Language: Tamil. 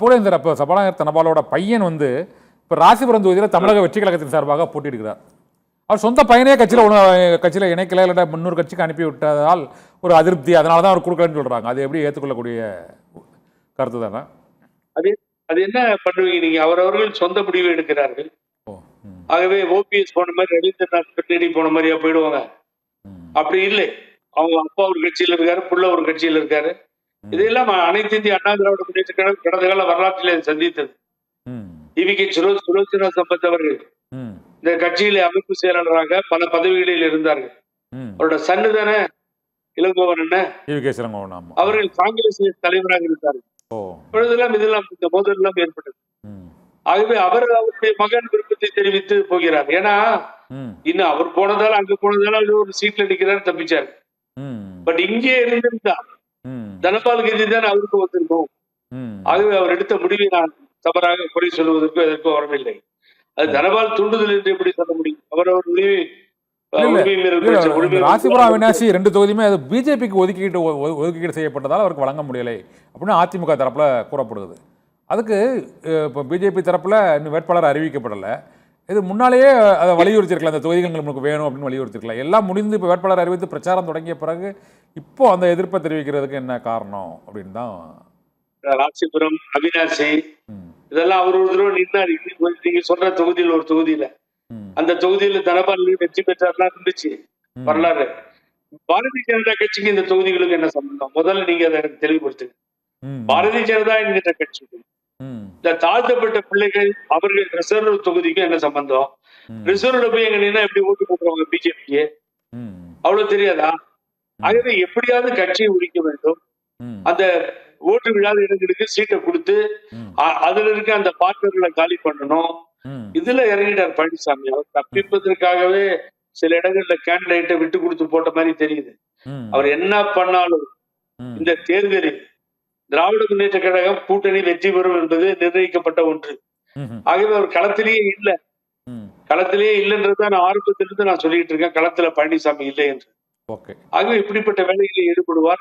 கூட இந்த சபாநாயகர் தனபாலோட பையன் வந்து இப்போ ராசிபுரம் தொகுதியில் தமிழக வெற்றி கழகத்தின் சார்பாக போட்டியிடுகிறார். அவர் சொந்த பையனே கட்சியில் இணைக்கல, இல்லை முன்னூறு கட்சிக்கு அனுப்பி விட்டதால் ஒரு அதிருப்தி, அதனால தான் அவர் கொடுக்கலன்னு சொல்றாங்க. அது எப்படி ஏற்றுக்கொள்ளக்கூடிய கருத்து தானே? அது என்ன பண்ணுவீங்க நீங்க? அவரவர்கள் சொந்த முடிவு எடுக்கிறார்கள். ஆகவே ஓபிஎஸ் போன மாதிரி, ரவீந்திரநாத் பெட்டேடி போன மாதிரியா போயிடுவாங்க? அப்படி இல்லை. அவங்க அப்பா ஒரு கட்சியில இருக்காரு, புள்ள ஒரு கட்சியில இருக்காரு. இதெல்லாம் அனைத்து இந்திய அண்ணா திராவிட முன்னேற்ற கழகம் கடந்த கால வரலாற்றிலே சந்தித்தது. டிவிகே சுலோச்சனா சம்பத் அவர்கள் இந்த கட்சியில அமைப்பு செயலாளராக பல பதவிகளில் இருந்தார்கள். அவரோட சன்னு தானே இளங்கோவன் அண்ணன், அவர்கள் காங்கிரஸ் தலைவராக இருந்தார்கள். இதெல்லாம் இந்த மோதல் எல்லாம் ஏற்பட்டது. ஆகவே அவருடைய மகன் விருப்பத்தை தெரிவித்து போகிறார். ஏன்னா இன்னும் அவர் போனதால, அங்க போனதால ஒரு சீட்ல நிக்கிறாரு, தப்பிச்சாரு. பட் இங்கே இருந்திருந்தா தனபால் கதி தான் அவருக்கு வந்திருக்கும். ஆகவே அவர் எடுத்த முடிவை நான் தவறாக குறை சொல்வதற்கோ எதற்கோ வரவில்லை. அது தனபால் தூண்டுதல் என்று எப்படி சொல்ல முடியும்? அவர் முடிவை ராசிபுரம் அவினாசி 2 தொகுதியுமே அது பிஜேபிக்கு ஒதுக்கீடு செய்யப்பட்டதால் அவருக்கு வழங்க முடியலை அப்படின்னு அதிமுக தரப்புல கூறப்படுது. அதுக்கு இப்போ பிஜேபி தரப்புல இன்னும் வேட்பாளர் அறிவிக்கப்படலை. இது முன்னாலேயே அதை வலியுறுத்திருக்கலாம், அந்த தொகுதிகள் நமக்கு வேணும் அப்படின்னு வலியுறுத்திருக்கலாம். எல்லாம் முடிந்து இப்போ வேட்பாளர் அறிவித்து பிரச்சாரம் தொடங்கிய பிறகு இப்போ அந்த எதிர்ப்பை தெரிவிக்கிறதுக்கு என்ன காரணம் அப்படின்னு தான். ராசிபுரம், அவினாசி இதெல்லாம் அவர் ஒரு தடவை நின்னாரு. நீங்க சொல்ற தொகுதியில் ஒரு தொகுதியில, அந்த தொகுதியில தனபால் வெற்றி பெற்றார்லாம் இருந்துச்சு வரலாறு. பாரதிய ஜனதா கட்சிக்கு இந்த தொகுதிகளுக்கு என்ன சம்பந்தம்? முதல்ல நீங்க அதை எனக்கு தெளிவுபடுத்துங்க. பாரதிய ஜனதா என்கிற கட்சிக்கு இந்த தாழ்த்தப்பட்ட பிள்ளைகள் அவர்கள் ரிசர்வ் தொகுதிக்கு என்ன சம்பந்தம்? ரிசர்வ்ல போய் எங்க நின்னா எப்படி ஓட்டு போடுவாங்க பிஜேபிக்கு? அவ்வளவு தெரியாதா? ஆகவே எப்படியாவது கட்சியை ஒழிக்க வேண்டும். அந்த ஓட்டு விழாத இடங்களுக்கு சீட்டை கொடுத்து அதுல இருக்க அந்த பார்ட்னர்களை காலி பண்ணணும். இதுல இறங்கிட்டார் பழனிசாமி. அவர் தப்பிப்பதற்காகவே சில இடங்கள்ல கேண்டிடேட்டை விட்டு கொடுத்து போட்ட மாதிரி தெரியுது. அவர் என்ன பண்ணாலும் இந்த தேர்தலில் திராவிட முன்னேற்ற கழகம் கூட்டணி வெற்றி பெறும் என்பது நிர்ணயிக்கப்பட்ட ஒன்று. ஆகவே அவர் களத்திலேயே இல்லை. களத்திலேயே இல்லைன்றதுதான் நான் ஆரம்பத்திலிருந்து நான் சொல்லிட்டு இருக்கேன். களத்துல பழனிசாமி இல்லை என்று. ஆகவே இப்படிப்பட்ட வேலைகளில் ஈடுபடுவார்.